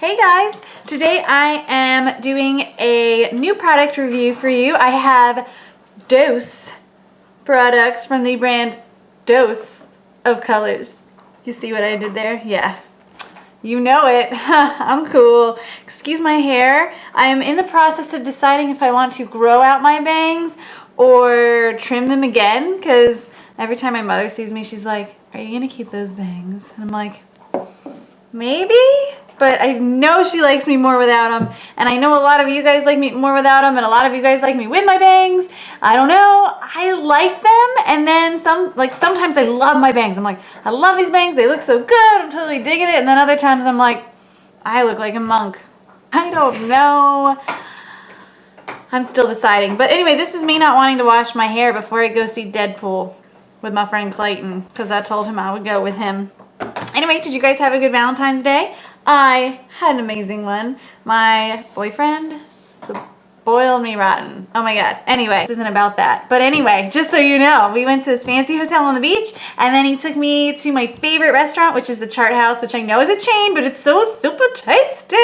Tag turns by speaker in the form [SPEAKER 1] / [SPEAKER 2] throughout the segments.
[SPEAKER 1] Hey guys, today I am doing a new product review for you. I have Dose products from the brand Dose of Colors. You see what I did there? Yeah. You know it. I'm cool. Excuse my hair. I am in the process of deciding if I want to grow out my bangs or trim them again, because every time my mother sees me, she's like, "Are you gonna keep those bangs?" And I'm like, maybe? But I know she likes me more without them, and I know a lot of you guys like me more without them, and a lot of you guys like me with my bangs. I don't know. I like them, and then sometimes I love my bangs. I'm like, I love these bangs. They look so good. I'm totally digging it. And then other times I'm like, I look like a monk. I don't know. I'm still deciding. But anyway, this is me not wanting to wash my hair before I go see Deadpool with my friend Clayton, because I told him I would go with him. Anyway, did you guys have a good Valentine's Day? I had an amazing one. My boyfriend spoiled me rotten. Oh my god. Anyway, this isn't about that. But anyway, just so you know, we went to this fancy hotel on the beach, and then he took me to my favorite restaurant, which is the Chart House, which I know is a chain, but it's so super tasty.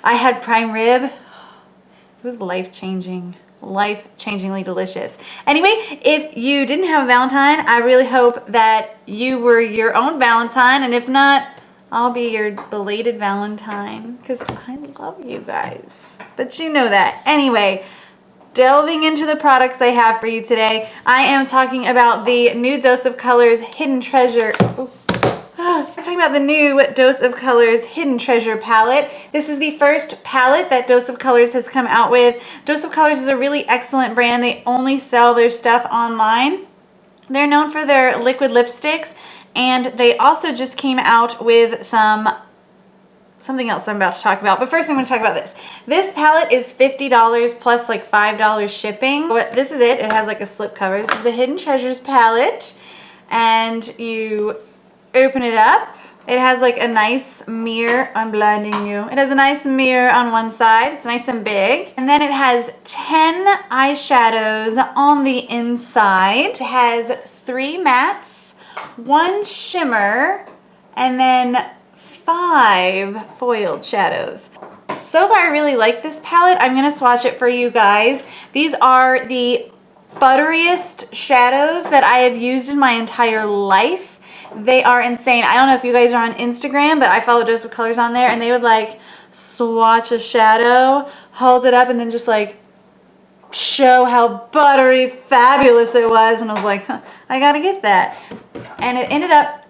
[SPEAKER 1] I had prime rib. It was life-changing. Life-changingly delicious. Anyway, if you didn't have a Valentine, I really hope that you were your own Valentine, and if not, I'll be your belated Valentine, because I love you guys. But you know that. Anyway, delving into the products I have for you today, I am talking about the new Dose of Colors Hidden Treasure. I'm talking about the new Dose of Colors Hidden Treasure palette. This is the first palette that Dose of Colors has come out with. Dose of Colors is a really excellent brand. They only sell their stuff online. They're known for their liquid lipsticks, and they also just came out with something else I'm about to talk about. But first I'm going to talk about this. This palette is $50 plus like $5 shipping. But this is it. It has like a slip cover. This is the Hidden Treasures palette, and you open it up. It has like a nice mirror. I'm blinding you. It has a nice mirror on one side. It's nice and big. And then it has 10 eyeshadows on the inside. It has 3 mattes, 1 shimmer, and then 5 foiled shadows. So far I really like this palette. I'm going to swatch it for you guys. These are the butteriest shadows that I have used in my entire life. They are insane. I don't know if you guys are on Instagram, but I follow Dose of Colors on there, and they would like swatch a shadow, hold it up, and then just like show how buttery fabulous it was. And I was like, huh, I gotta get that. And it ended up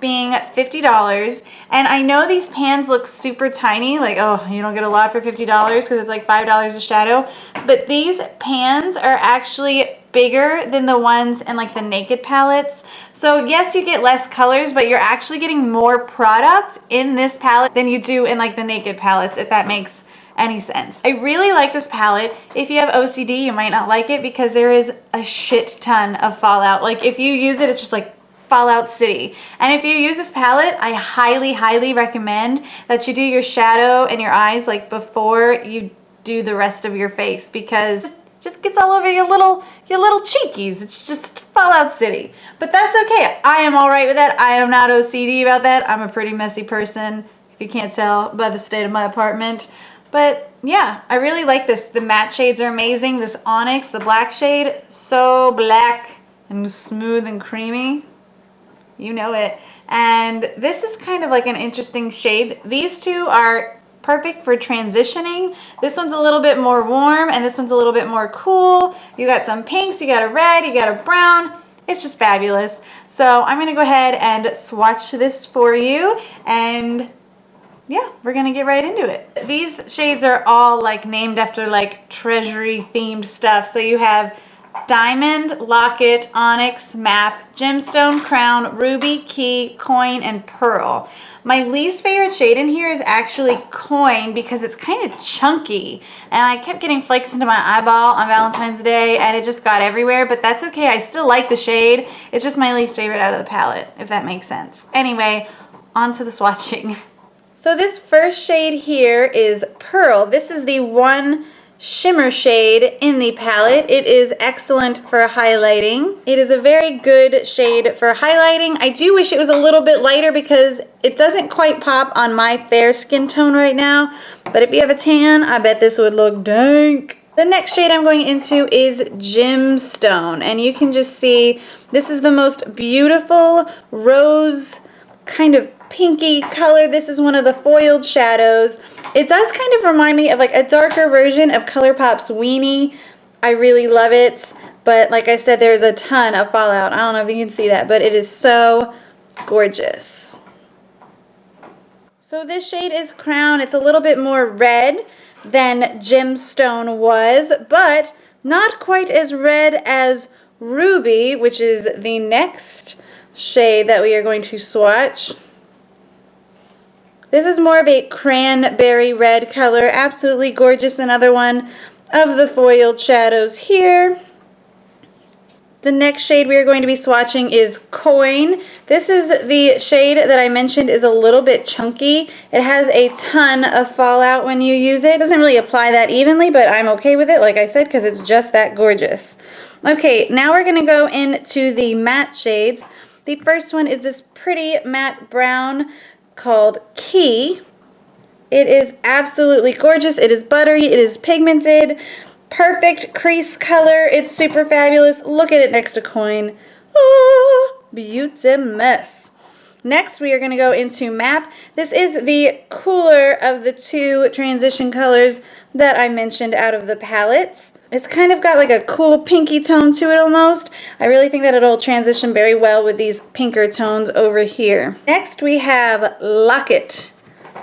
[SPEAKER 1] being $50. And I know these pans look super tiny, like, oh, you don't get a lot for $50 because it's like $5 a shadow. But these pans are actually bigger than the ones in like the Naked palettes. So yes, you get less colors, but you're actually getting more product in this palette than you do in like the Naked palettes, if that makes any sense. I really like this palette. If you have OCD, you might not like it because there is a shit ton of fallout. Like if you use it, it's just like Fallout City. And if you use this palette, I highly recommend that you do your shadow and your eyes like before you do the rest of your face, because it just gets all over your little cheekies. It's just Fallout City. But that's okay. I am all right with that. I am not OCD about that. I'm a pretty messy person, if you can't tell by the state of my apartment. But yeah, I really like this. The matte shades are amazing. This onyx, the black shade, so black and smooth and creamy. You know it. And this is kind of like an interesting shade. These two are perfect for transitioning. This one's a little bit more warm, and this one's a little bit more cool. You got some pinks, you got a red, you got a brown. It's just fabulous. So I'm gonna go ahead and swatch this for you, and yeah, we're gonna get right into it. These shades are all like named after like treasury themed stuff. So you have diamond, locket, onyx, map, gemstone, crown, ruby, key, coin, and pearl. My least favorite shade in here is actually coin, because it's kind of chunky, and I kept getting flakes into my eyeball on Valentine's Day, and it just got everywhere. But that's okay. I still like the shade. It's just my least favorite out of the palette, if that makes sense. Anyway, on to the swatching. So this first shade here is Pearl. This is the one shimmer shade in the palette. It is excellent for highlighting. It is a very good shade for highlighting. I do wish it was a little bit lighter because it doesn't quite pop on my fair skin tone right now. But if you have a tan, I bet this would look dank. The next shade I'm going into is Gemstone, and you can just see this is the most beautiful rose kind of pinky color. This is one of the foiled shadows. It does kind of remind me of like a darker version of ColourPop's Weenie. I really love it, but like I said, there's a ton of fallout. I don't know if you can see that, but it is so gorgeous. So this shade is Crown. It's a little bit more red than Gemstone was, but not quite as red as Ruby, which is the next shade that we are going to swatch. This is more of a cranberry red color. Absolutely gorgeous. Another one of the foiled shadows here. The next shade we are going to be swatching is Coin. This is the shade that I mentioned is a little bit chunky. It has a ton of fallout when you use it. It doesn't really apply that evenly, but I'm okay with it, like I said, because it's just that gorgeous. Okay, now we're going to go into the matte shades. The first one is this pretty matte brown called Key. It is absolutely gorgeous. It is buttery. It is pigmented. Perfect crease color. It's super fabulous. Look at it next to Coin. Oh, beauty mess. Next, we are going to go into Map. This is the cooler of the two transition colors that I mentioned out of the palettes. It's kind of got like a cool pinky tone to it almost. I really think that it'll transition very well with these pinker tones over here. Next, we have Locket.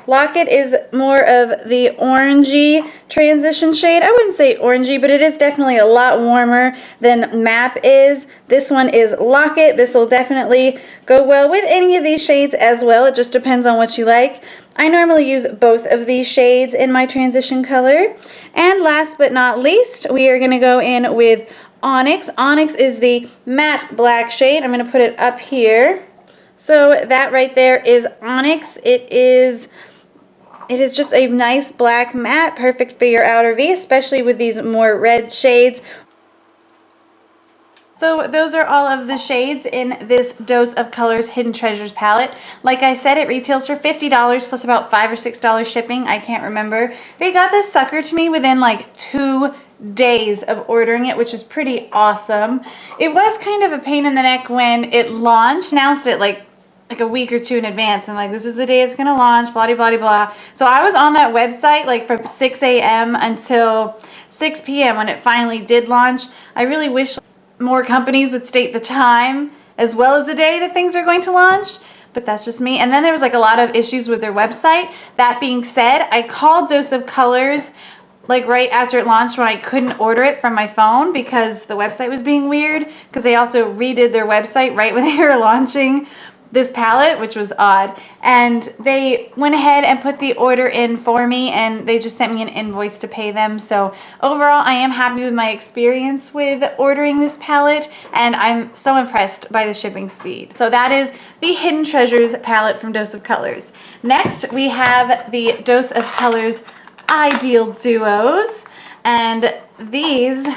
[SPEAKER 1] Locket is more of the orangey transition shade. I wouldn't say orangey, but it is definitely a lot warmer than Map is. This one is Locket. This will definitely go well with any of these shades as well. It just depends on what you like. I normally use both of these shades in my transition color. And last but not least, we are going to go in with Onyx. Onyx is the matte black shade. I'm going to put it up here. So that right there is Onyx. It is just a nice black matte, perfect for your outer V, especially with these more red shades. So those are all of the shades in this Dose of Colors Hidden Treasures palette. Like I said, it retails for $50 plus about $5 or $6 shipping. I can't remember. They got this sucker to me within like 2 days of ordering it, which is pretty awesome. It was kind of a pain in the neck when it launched. Announced it like a week or two in advance, and like, this is the day it's gonna launch, blah blah blah blah. So I was on that website like from 6 a.m. until 6 p.m. when it finally did launch. I really wish more companies would state the time as well as the day that things are going to launch, but that's just me. And then there was like a lot of issues with their website. That being said, I called Dose of Colors like right after it launched when I couldn't order it from my phone because the website was being weird, because they also redid their website right when they were launching this palette, which was odd. And they went ahead and put the order in for me, and they just sent me an invoice to pay them. So overall, I am happy with my experience with ordering this palette, and I'm so impressed by the shipping speed. So that is the Hidden Treasures palette from Dose of Colors. Next, we have the Dose of Colors Ideal Duos, and these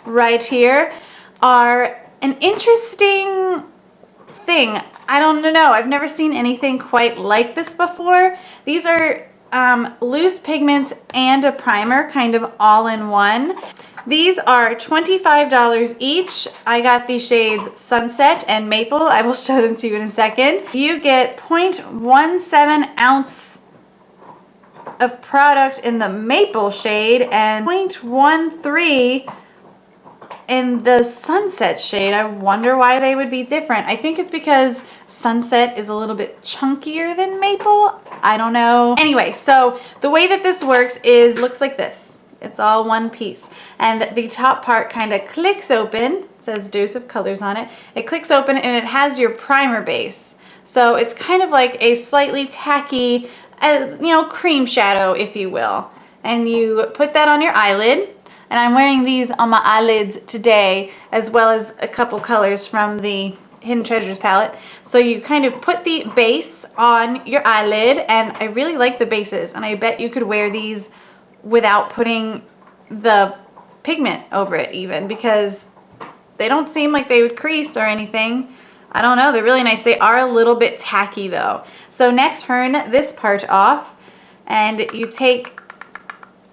[SPEAKER 1] right here are an interesting thing. I don't know. I've never seen anything quite like this before. These are loose pigments and a primer, kind of all in one. These are $25 each. I got these shades Sunset and Maple. I will show them to you in a second. You get 0.17 ounce of product in the Maple shade and 0.13 in the Sunset shade. I wonder why they would be different. I think it's because Sunset is a little bit chunkier than Maple. I don't know. Anyway, so the way that this works is, looks like this. It's all one piece. And the top part kind of clicks open. It says Dose of Colors on it. It clicks open and it has your primer base. So it's kind of like a slightly tacky, cream shadow, if you will. And you put that on your eyelid. And I'm wearing these on my eyelids today, as well as a couple colors from the Hidden Treasures palette. So you kind of put the base on your eyelid, and I really like the bases, and I bet you could wear these without putting the pigment over it even, because they don't seem like they would crease or anything. I don't know, they're really nice. They are a little bit tacky though. So next, turn this part off and you take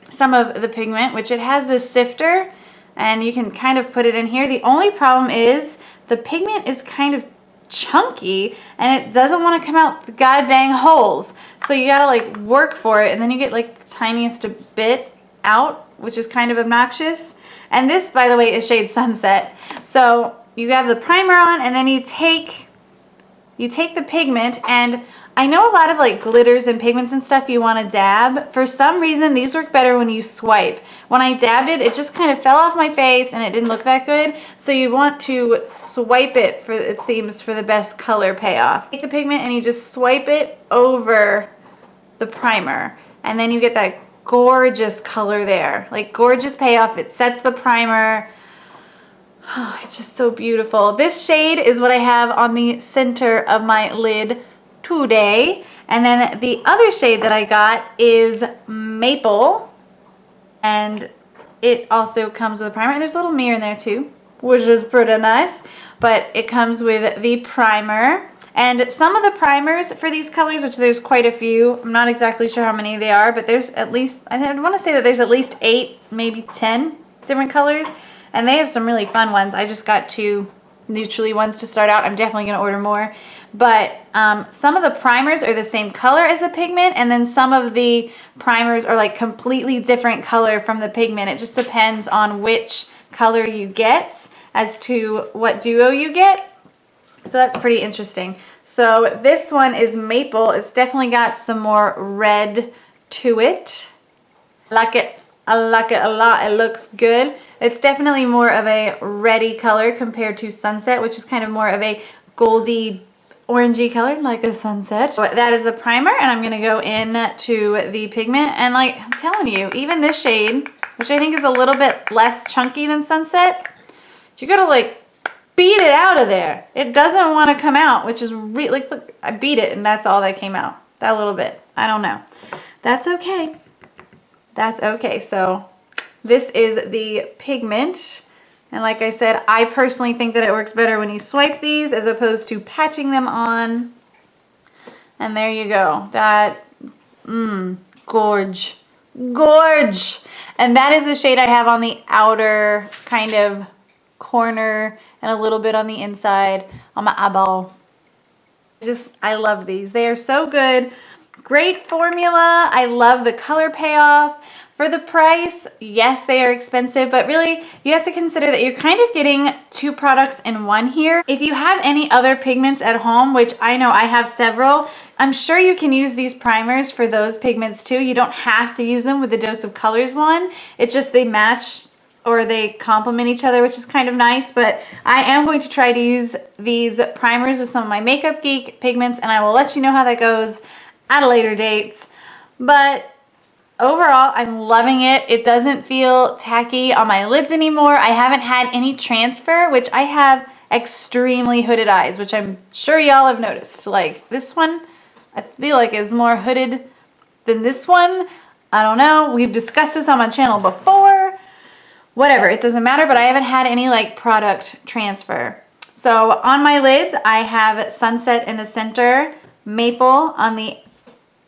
[SPEAKER 1] some of the pigment, which it has this sifter, and you can kind of put it in here. The only problem is the pigment is kind of chunky and it doesn't want to come out the god dang holes. So you gotta like work for it, and then you get like the tiniest bit out, which is kind of obnoxious. And this, by the way, is shade Sunset. So you have the primer on, and then you take the pigment, and I know a lot of like glitters and pigments and stuff you want to dab. For some reason, these work better when you swipe. When I dabbed it, it just kind of fell off my face and it didn't look that good. So you want to swipe it, for it seems, for the best color payoff. Take the pigment and you just swipe it over the primer, and then you get that gorgeous color there, like gorgeous payoff. It sets the primer. Oh, it's just so beautiful. This shade is what I have on the center of my lid today. And then the other shade that I got is Maple, and it also comes with a primer, and there's a little mirror in there too, which is pretty nice. But it comes with the primer. And some of the primers for these colors, which there's quite a few, I'm not exactly sure how many they are, but there's at least, I want to say that there's at least 8, maybe 10 different colors. And they have some really fun ones. I just got 2 neutrally ones to start out. I'm definitely going to order more. But some of the primers are the same color as the pigment, and then some of the primers are like completely different color from the pigment. It just depends on which color you get as to what duo you get. So that's pretty interesting. So this one is Maple. It's definitely got some more red to it. I like it. I like it a lot. It looks good. It's definitely more of a reddy color compared to Sunset, which is kind of more of a goldy, orangey color, like a sunset. So that is the primer, and I'm gonna go in to the pigment. And like I'm telling you, even this shade, which I think is a little bit less chunky than Sunset, you gotta like beat it out of there. It doesn't want to come out, which is really, like, look, I beat it and that's all that came out. That little bit. I don't know. That's okay. That's okay. So this is the pigment. And like I said, I personally think that it works better when you swipe these as opposed to patching them on. And there you go. That, gorge. Gorge. And that is the shade I have on the outer kind of corner and a little bit on the inside on my eyeball. I love these. They are so good. Great formula. I love the color payoff. For the price, yes, they are expensive, but really you have to consider that you're kind of getting 2 products in one here. If you have any other pigments at home, which I know I have several, I'm sure you can use these primers for those pigments too. You don't have to use them with the Dose of Colors one. It's just they match or they complement each other, which is kind of nice. But I am going to try to use these primers with some of my Makeup Geek pigments, and I will let you know how that goes at a later date. But overall, I'm loving it. It doesn't feel tacky on my lids anymore. I haven't had any transfer, which I have extremely hooded eyes, which I'm sure y'all have noticed. Like this one, I feel like is more hooded than this one. I don't know. We've discussed this on my channel before. Whatever, it doesn't matter, but I haven't had any like product transfer. So on my lids, I have Sunset in the center, Maple on the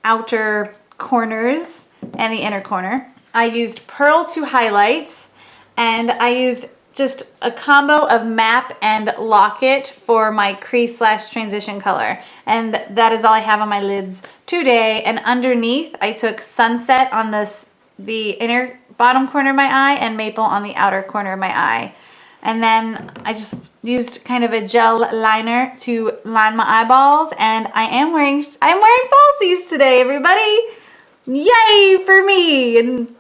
[SPEAKER 1] outer corners and the inner corner. I used Pearl to highlight, and I used just a combo of Map and Locket for my crease / transition color. And that is all I have on my lids today. And underneath, I took Sunset on the inner bottom corner of my eye and Maple on the outer corner of my eye. And then I just used kind of a gel liner to line my eyeballs, and I'm wearing falsies today, everybody. Yay for me and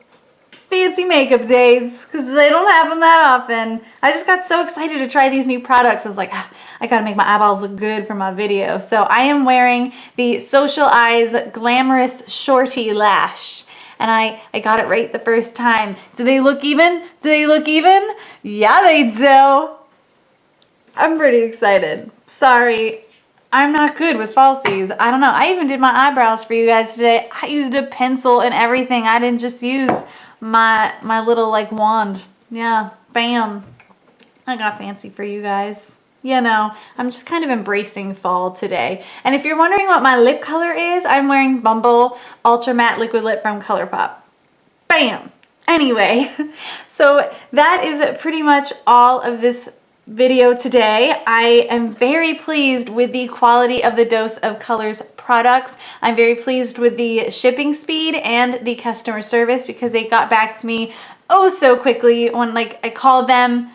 [SPEAKER 1] fancy makeup days, because they don't happen that often. I just got so excited to try these new products. I was like, I gotta make my eyeballs look good for my video. So I am wearing the Social Eyes Glamorous Shorty Lash. And I got it right the first time. Do they look even? Do they look even? Yeah, they do. I'm pretty excited. Sorry, I'm not good with falsies. I don't know. I even did my eyebrows for you guys today. I used a pencil and everything. I didn't just use my little like wand. Yeah, bam. I got fancy for you guys. You know, I'm just kind of embracing fall today. And if you're wondering what my lip color is, I'm wearing Bumble Ultra Matte Liquid Lip from ColourPop. Bam! Anyway, so that is pretty much all of this video today. I am very pleased with the quality of the Dose of Colors products. I'm very pleased with the shipping speed and the customer service because they got back to me oh so quickly when like I called them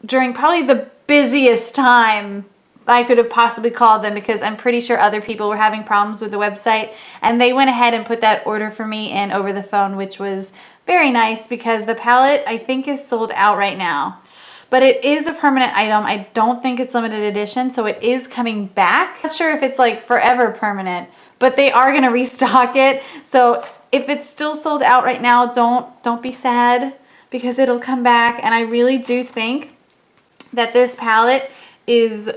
[SPEAKER 1] during probably the busiest time I could have possibly called them, because I'm pretty sure other people were having problems with the website, and they went ahead and put that order for me in over the phone, which was very nice because the palette I think is sold out right now. But it is a permanent item. I don't think it's limited edition, so it is coming back. Not sure if it's like forever permanent, but they are gonna restock it. So if it's still sold out right now, don't be sad because it'll come back. And I really do think that this palette is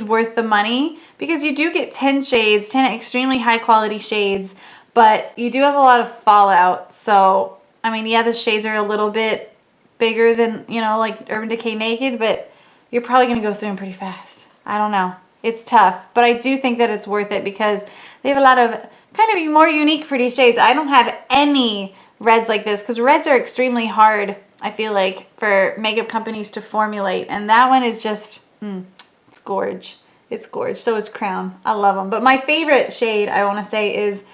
[SPEAKER 1] worth the money because you do get 10 shades, 10 extremely high quality shades, but you do have a lot of fallout. So, I mean, yeah, the shades are a little bit bigger than, you know, like Urban Decay Naked, but you're probably going to go through them pretty fast. I don't know. It's tough, but I do think that it's worth it because they have a lot of kind of more unique pretty shades. I don't have any reds like this because reds are extremely hard, I feel like, for makeup companies to formulate, and that one is just, it's gorge. It's gorge. So is Crown. I love them. But my favorite shade, I want to say, is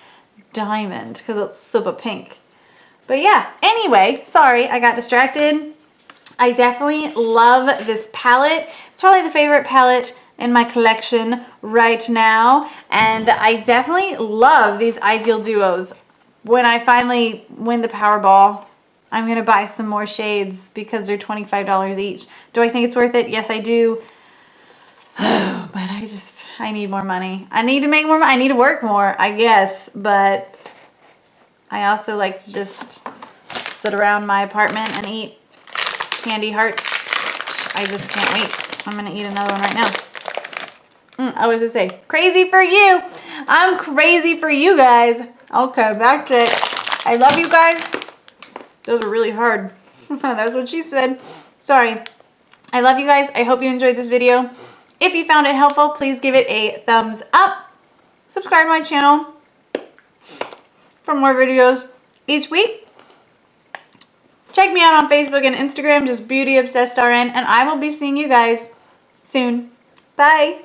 [SPEAKER 1] Diamond because it's super pink. But yeah, anyway, sorry, I got distracted. I definitely love this palette. It's probably the favorite palette in my collection right now. And I definitely love these Ideal Duos. When I finally win the Powerball, I'm going to buy some more shades because they're $25 each. Do I think it's worth it? Yes, I do. But I need more money. I need to make more money. I need to work more, I guess. But I also like to just sit around my apartment and eat candy hearts. I just can't wait. I'm going to eat another one right now. I was going to say, crazy for you. I'm crazy for you guys. Okay, back to it. I love you guys. Those were really hard. That's what she said. Sorry. I love you guys. I hope you enjoyed this video. If you found it helpful, please give it a thumbs up. Subscribe to my channel for more videos each week. Check me out on Facebook and Instagram, just Beauty Obsessed RN, and I will be seeing you guys soon. Bye.